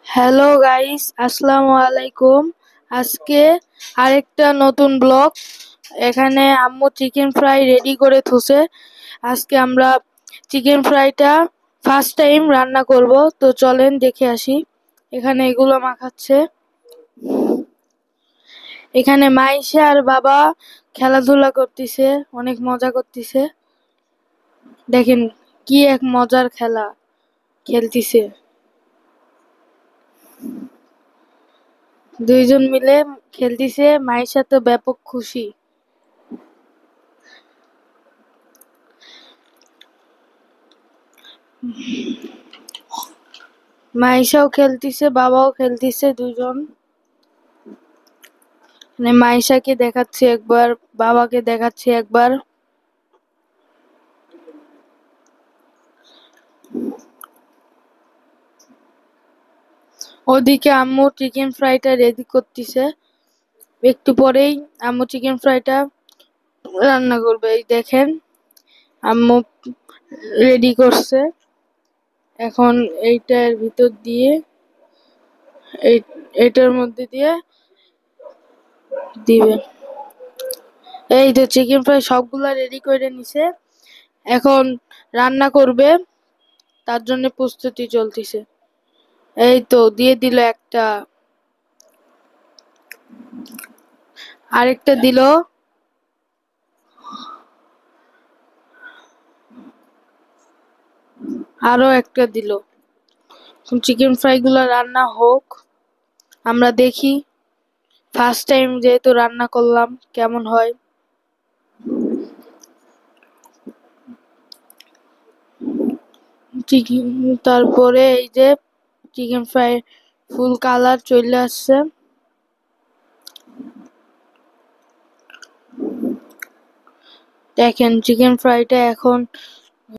Hello guys, আসসালামু আলাইকুম। আজকে আরেকটা নতুন ব্লগ। এখানে আম্মু চিকেন ফ্রাই রেডি করে থুছে। আজকে আমরা চিকেন ফ্রাইটা ফার্স্ট টাইম রান্না করব, তো চলেন দেখে আসি। এখানে এগুলো মাখাচ্ছে। এখানে মাইশা আর বাবা খেলাধুলা করতেছে, অনেক মজা করতেছে। দেখেন কি এক মজার খেলা খেলতিছে। দুইজন মিলে খেলতিছে, মাইশা তো ব্যাপক খুশি। মাইশাও খেলতিছে, বাবাও খেলতিছে দুজন। মানে মাইশাকে দেখাচ্ছে একবার, বাবাকে দেখাচ্ছে একবার। ওদিকে আম্মু চিকেন ফ্রাইটা রেডি করতেছে। একটু পরেই আম্মু চিকেন ফ্রাইটা রান্না করবে। এই দেখেন আম্মু রেডি করছে। এখন এইটার ভিতর দিয়ে এটার মধ্যে দিয়ে দিবে। এই তো চিকেন ফ্রাই সবগুলা রেডি করে নিছে। এখন রান্না করবে, তার জন্য প্রস্তুতি চলতিছে। এই তো দিয়ে দিল একটা, আরেকটা দিল, আরো একটা দিল। চিকেন ফ্রাই গুলা রান্না হোক, আমরা দেখি। ফার্স্ট টাইম যেহেতু রান্না করলাম, কেমন হয়। চিকেন, তারপরে এই যে চিকেন ফ্রাই ফুল কালার চলে আসছে। দেখেন চিকেন ফ্রাইটা এখন